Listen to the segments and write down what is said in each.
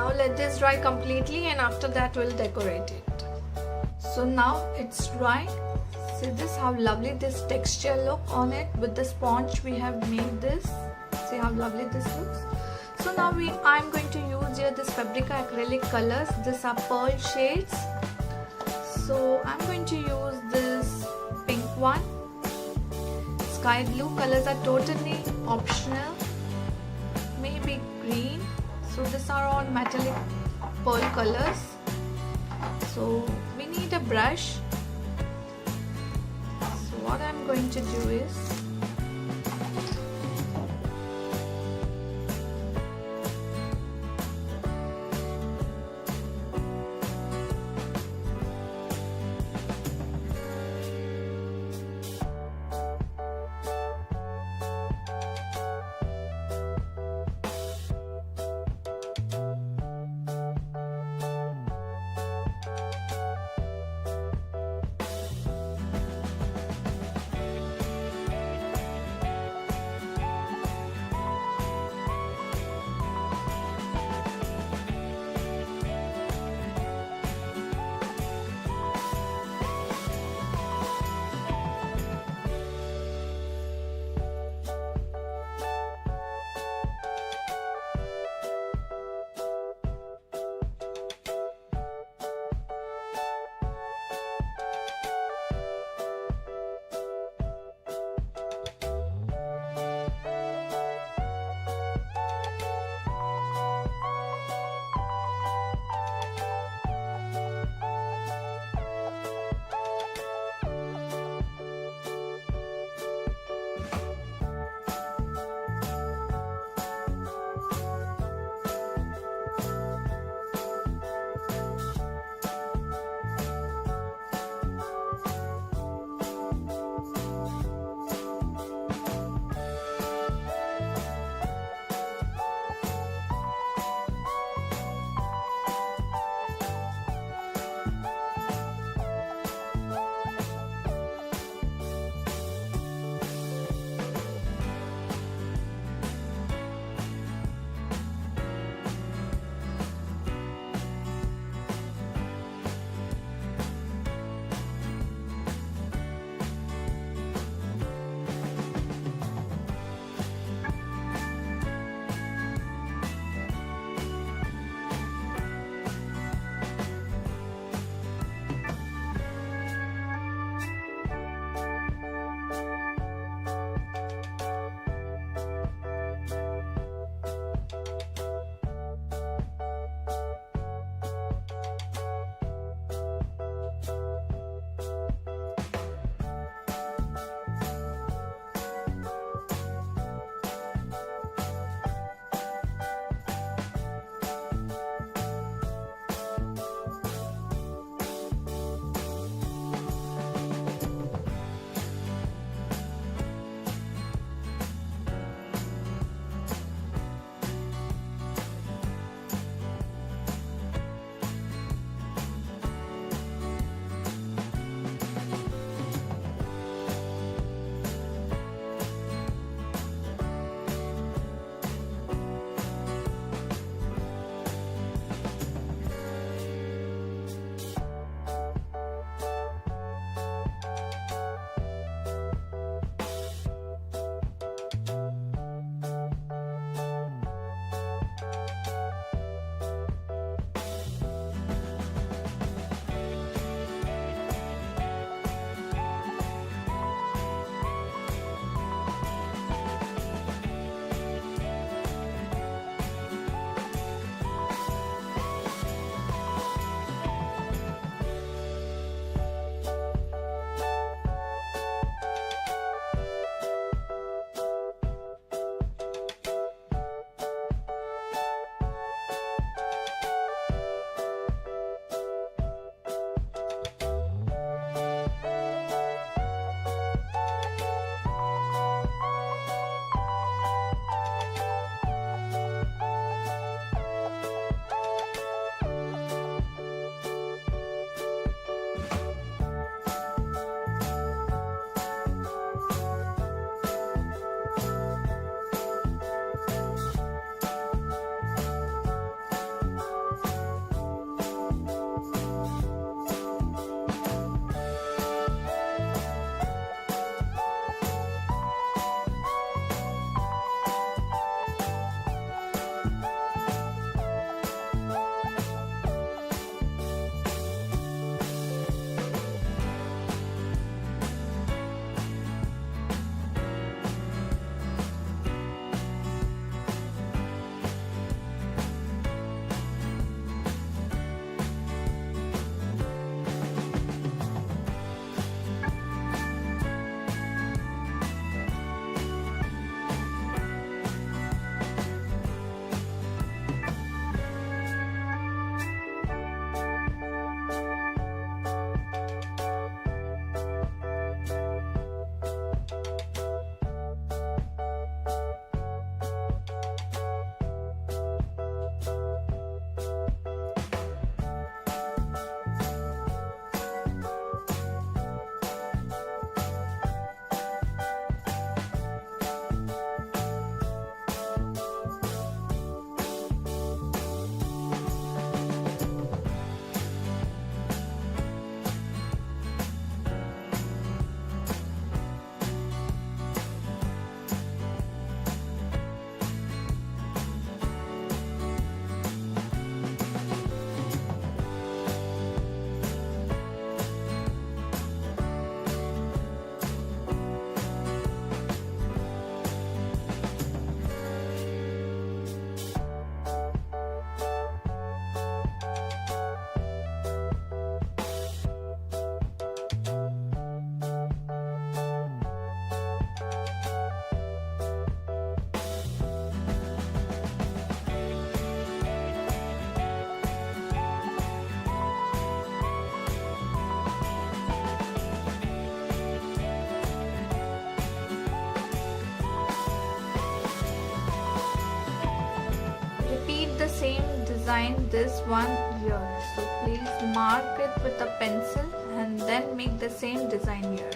Now let this dry completely, and after that we'll decorate it. So now it's dry. See this, how lovely this texture look on it. With the sponge we have made this. See how lovely this looks. So now I'm going to use here this Fabrica acrylic colors. These are pearl shades. So I'm going to use this pink one. Sky blue colors are totally optional. Maybe green. So these are all metallic pearl colors. So we need a brush. So what I'm going to do is, the same design this one here. So please mark it with a pencil and then make the same design here.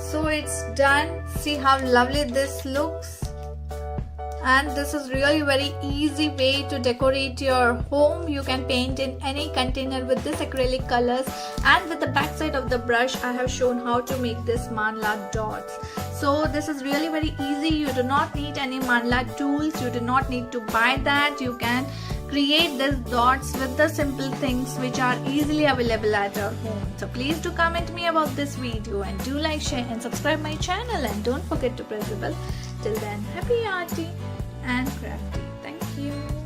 So it's done. See how lovely this looks. And this is really very easy way to decorate your home. You can paint in any container with this acrylic colors, and with the back side of the brush I have shown how to make this mandala dots. So this is really very easy. You do not need any mandala tools. You do not need to buy that. You can create these dots with the simple things which are easily available at your home. So please do comment me about this video, and do like, share and subscribe my channel, and don't forget to press the bell. Till then, happy Arty and Crafty. Thank you.